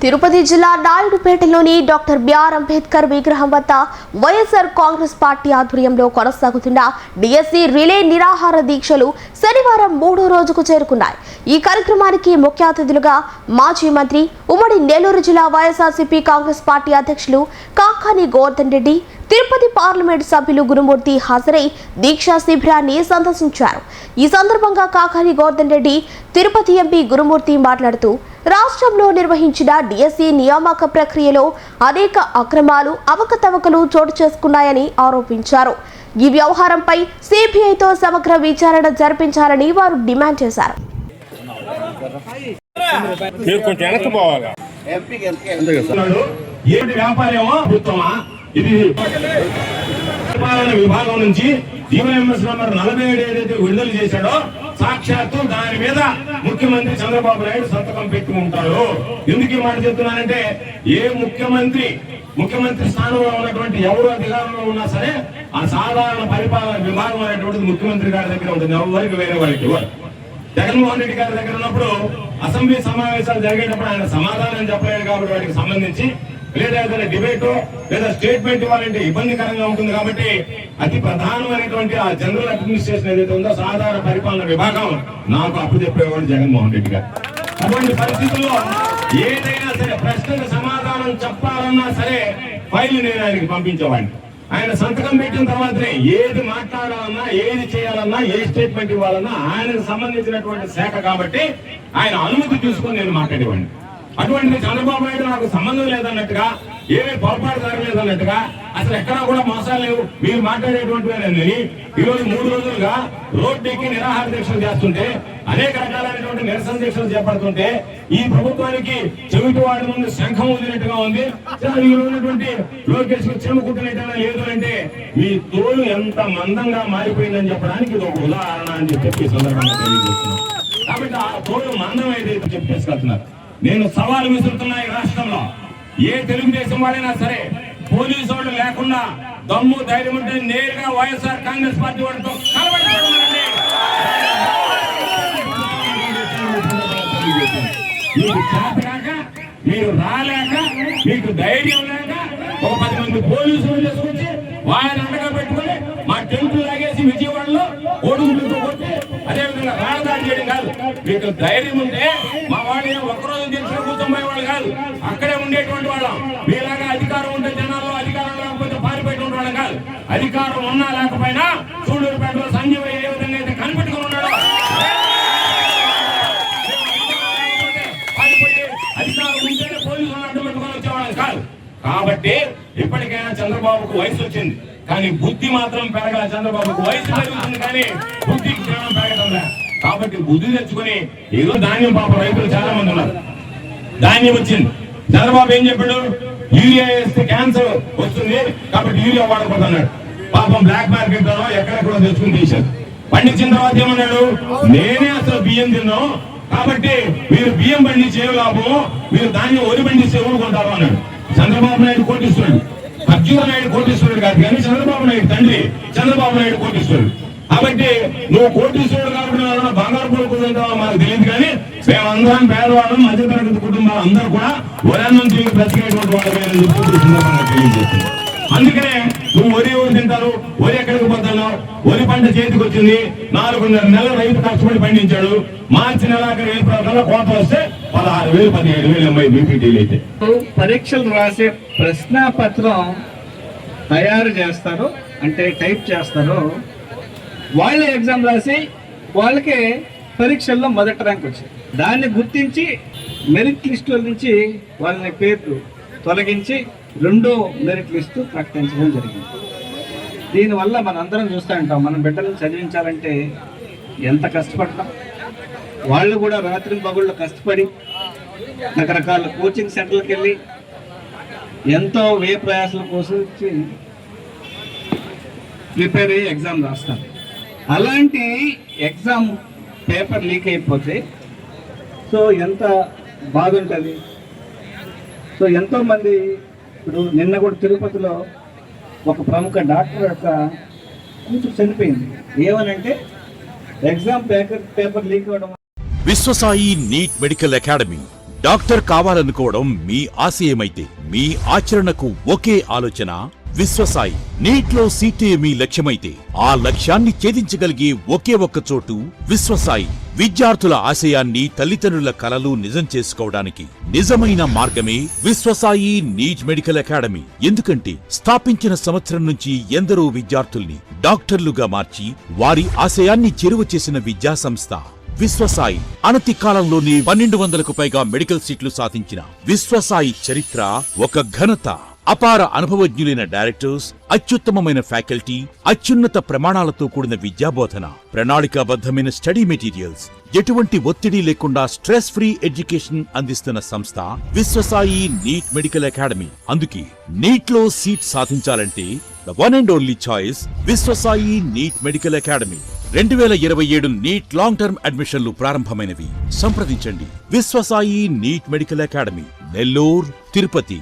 తిరుపతి జిల్లా నాయుడుపేటలోని doctor BR Ambedkar విగ్రహం వద్ద వైఎస్ఆర్ కాంగ్రెస్ పార్టీ ఆధ్వర్యంలో కొనసాగుతున్న డిఎస్సి రిలే నిరాహార దీక్షలు శనివారం 3వ రోజుకు చేరుకున్నాయి. ఈ కార్యక్రమానికి ముఖ్య అతిథులుగా మాజీ మంత్రి ఉమ్మడి నెల్లూరు జిల్లా వైఎస్ఆర్సీపీ కాంగ్రెస్ పార్టీ అధ్యక్షులు కాకాని గోవర్ధన్ రెడ్డి, తిరుపతి పార్లమెంట్ సభ్యులు గురుమూర్తి హాజరై దీక్షా శిబిరాన్ని సందర్శించారు. ఈ సందర్భంగా కాకాని గోవర్ధన్ రెడ్డి, తిరుపతి ఎంపీ గురుమూర్తి మాట్లాడుతూ రాష్ట్రంలో నిర్వహించిన డిఎస్సి నియామక ప్రక్రియలో అనేక అక్రమాలు, అవకతవకలు చోటు చేసుకున్నాయని ఆరోపించారు. ఈ వ్యవహారంపై సిబిఐతో సమగ్ర విచారణ జరిపించాలని వారు డిమాండ్ చేశారు. విభాగం నుంచి జీవోఎంఎస్ నంబర్ 47 ఏదైతే విడుదల చేశాడో సాక్షాత్తు దాని మీద ముఖ్యమంత్రి చంద్రబాబు నాయుడు సంతకం పెట్టి ఉంటారు. ఎందుకు ఈ మాట చెప్తున్నానంటే, ఏ ముఖ్యమంత్రి స్థానంలో ఉన్నటువంటి ఎవరు అధికారంలో ఉన్నా సరే ఆ సాధారణ పరిపాలన విభాగం అనేటువంటిది ముఖ్యమంత్రి గారి దగ్గర ఉంటుంది, ఎవరికి వేరే వాళ్ళకి. జగన్మోహన్ రెడ్డి గారి దగ్గర ఉన్నప్పుడు అసెంబ్లీ సమావేశాలు జరిగేటప్పుడు ఆయన సమాధానం చెప్పలేడు కాబట్టి వాటికి సంబంధించి లేదా ఏదైనా డిబేట్ లేదా స్టేట్మెంట్ ఇవ్వాలంటే ఇబ్బందికరంగా ఉంటుంది. కాబట్టి అతి ప్రధానమైనటువంటి ఆ జనరల్ అడ్మినిస్ట్రేషన్ ఏదైతే ఉందో సాధారణ పరిపాలన విభాగం నాకు అప్పు చెప్పేవాడు జగన్మోహన్ రెడ్డి గారు. అటువంటి పరిస్థితుల్లో ఏదైనా సరే ప్రశ్నకు సమాధానం చెప్పాలన్నా సరే ఫైల్ నేను ఆయనకి పంపించేవాడిని. ఆయన సంతకం పెట్టిన తర్వాతనే ఏది మాట్లాడాలన్నా, ఏది చేయాలన్నా, ఏ స్టేట్మెంట్ ఇవ్వాలన్నా ఆయనకు సంబంధించినటువంటి శాఖ కాబట్టి ఆయన అనుమతి తీసుకొని నేను మాట్లాడేవాడిని. అటువంటి చంద్రబాబు నాయుడు నాకు సంబంధం లేదన్నట్టుగా, ఏమీ పొరపాటు జరగలేదన్నట్టుగా, అసలు ఎక్కడా కూడా మోసాలు లేవు, మీరు మాట్లాడేటువంటి ఈరోజు 3 రోజులుగా రోడ్డు ఎక్కి నిరాహార దీక్షలు చేస్తుంటే, అనేక రకాలైనటువంటి నిరసన దీక్షలు చేపడుతుంటే ఈ ప్రభుత్వానికి చెవిటి వాడి ముందు శంఖం వదిలినట్టుగా ఉంది. ఉన్నటువంటి లోకేష్ చెము కుట్టినట్టుగా లేదు అంటే మీ తోలు ఎంత మందంగా మారిపోయిందని చెప్పడానికి ఇది ఒక ఉదాహరణ అని చెప్పి సందర్భంగా తెలియజేస్తున్నాం. కాబట్టి ఆ తోలు మందం ఏదైతే చెప్పేసుకెళ్తున్నారు, నేను సవాలు విసురుతున్నా. ఈ రాష్ట్రంలో ఏ తెలుగుదేశం వాడైనా సరే పోలీసు వాళ్ళు లేకుండా దమ్ము ధైర్యం ఉంటే నేరుగా వైఎస్ఆర్ కాంగ్రెస్ పార్టీ వాడితో కలబడిపోతున్నారండి. మీకు చేతగాక, మీరు రాలేక, మీకు ధైర్యం లేక ఒక 10 మంది పోలీసులు చేసుకొచ్చి వారిని అండగా పెట్టుకుని మా టెంట్లు లాగేసి విజయవాడలో ఓడుగులతో కొట్టి అదేవిధంగా రాజధాని చేయడం కాదు. మీకు ధైర్యం ఉంటే మా వాళ్ళు ఒక్కరోజు దీక్షలో కూర్చోబోయేవాళ్ళు కాదు, అక్కడే ఉండేటువంటి వాళ్ళం. మీలాగా అధికారం ఉంటే జనాల్లో, అధికారం లేకపోతే పారిపోయేటువంటి వాళ్ళం కాదు. అధికారం ఉన్నా లేకపోయినా సూళ్ళూరుపేటలో సంజీవయ్య ఏ విధంగా అయితే కనిపెట్టుకుని ఉన్నాడో అధికారం ఉంటేనే పోలీసులు అడ్డు పెట్టుకొని వచ్చేవాళ్ళం కాదు. కాబట్టి ఇప్పటికైనా చంద్రబాబుకు వయసు వచ్చింది, కానీ బుద్ధి మాత్రం పెరగాలి. చంద్రబాబుకు వయసు పెరుగుతుంది కానీ బుద్ధి జ్ఞానం పెరగడం లేదు. కాబట్టి బుద్ధి తెచ్చుకుని ఈరోజు ధాన్యం పాప రైతులు చాలా మంది ఉన్నారు, ధాన్యం వచ్చింది. చంద్రబాబు ఏం చెప్పాడు, యూరియా వేస్తే క్యాన్సర్ వస్తుంది కాబట్టి యూరియా వాడకూడదన్నాడు. పాపం బ్లాక్ మార్కెట్ లో ఎక్కడెక్కడో తెచ్చుకుని తీశారు. పండించిన తర్వాత ఏమన్నాడు, నేనే అసలు బియ్యం తిన్నాం కాబట్టి మీరు బియ్యం పండించి ఏం లాభం, మీరు ధాన్యం వరి పండిస్తే ఊరుకుంటారు అన్నాడు. చంద్రబాబు నాయుడు కోటీశ్వరుడు, అర్జున నాయుడు కోటీశ్వరుడు కాదు కానీ చంద్రబాబు నాయుడు తండ్రి చంద్రబాబు నాయుడు కోటీశ్వరుడు. కాబట్టి నువ్వు కోటీశ్వరుడు కాబట్టి బంగారు కొడుకుంటావో మాకు తెలియదు, కానీ మేమందరం పేదవాళ్ళం, మధ్యతరగతి కుటుంబాలు అందరూ కూడా వరన్నం తిరిగి బ్రతికేటువంటి వాళ్ళ తెలియజేస్తుంది. అందుకనే నువ్వు వరి ఎవరు తింటారు, వరి ఎక్కడికి పోతున్నావు, వరి పంట చేతికి వచ్చింది, 4.5 నెలల రైతు కష్టపడి పండించాడు. మార్చి నెలాఖరు ఏప్రిల్ కోత వస్తే 16,000 17,000 బీపీటీలు అయితే పరీక్షలు రాసే ప్రశ్న పత్రం తయారు చేస్తారు, అంటే టైప్ చేస్తారు. వాళ్ళే ఎగ్జామ్ రాసి వాళ్ళకే పరీక్షల్లో మొదటి ర్యాంక్ వచ్చింది. దాన్ని గుర్తించి మెరిట్ లిస్టుల నుంచి వాళ్ళని పేర్లు తొలగించి 2వ మెరిట్ లిస్టు ప్రకటించడం జరిగింది. దీనివల్ల మనందరం చూస్తూ ఉంటాం, మన బిడ్డలను చదివించాలంటే ఎంత కష్టపడతాం. వాళ్ళు కూడా రాత్రి పగుళ్ళు కష్టపడి రకరకాల కోచింగ్ సెంటర్లకు వెళ్ళి ఎంతో వ్యయ ప్రయాసాల కోసం ప్రిపేర్ అయ్యి ఎగ్జామ్ రాస్తారు. అలాంటి ఎగ్జామ్ పేపర్ లీక్ అయిపోతే సో ఎంత బాధ ఉంటుంది. సో ఎంతోమంది, ఇప్పుడు నిన్న కూడా తిరుపతిలో ఒక ప్రముఖ డాక్టర్ యొక్క కూతురు చనిపోయింది. ఏమనంటే ఎగ్జామ్ పేపర్ లీక్ అవ్వడం. Vishwasai NEET medical academy doctor కావాలనుకోవడం మీ ఆశయమైతే మీ ఆచరణకు ఒకే ఆలోచన విశ్వసాయి. నీట్లో సీటే మీ లక్ష్యమైతే ఆ లక్ష్యాన్ని ఛేదించగలిగే ఒకే ఒక్క చోటు విశ్వసాయి. విద్యార్థుల ఆశయాన్ని, తల్లిదండ్రుల కలలు నిజం చేసుకోవడానికి నిజమైన మార్గమే విశ్వసాయి నీట్ మెడికల్ అకాడమీ. ఎందుకంటే స్థాపించిన సంవత్సరం నుంచి ఎందరో విద్యార్థుల్ని డాక్టర్లుగా మార్చి వారి ఆశయాన్ని చేరువ చేసిన విద్యా సంస్థ విశ్వసాయి. అనతి కాలంలోనే 1200కు పైగా మెడికల్ సీట్లు సాధించిన విశ్వసాయి చరిత్ర ఒక ఘనత. అపార అనుభవజ్ఞులైన డైరెక్టర్స్, అత్యుత్తమమైన ఫ్యాకల్టీ, అత్యున్నత ప్రమాణాలతో కూడిన విద్యాబోధన, ప్రణాళికాబద్ధమైన స్టడీ మెటీరియల్స్, ఎటువంటి ఒత్తిడి లేకుండా స్ట్రెస్ ఫ్రీ ఎడ్యుకేషన్ అందిస్తున్న సంస్థ విశ్వసాయి నీట్ మెడికల్ అకాడమీ. అందుకే నీట్ లో సీట్ సాధించాలంటే the one and only choice Viswasai NEET medical academy. 2027 NEET long term అడ్మిషన్లు ప్రారంభమైనవి. సంప్రదించండి Viswasai NEET medical academy, Nellore, Tirupati.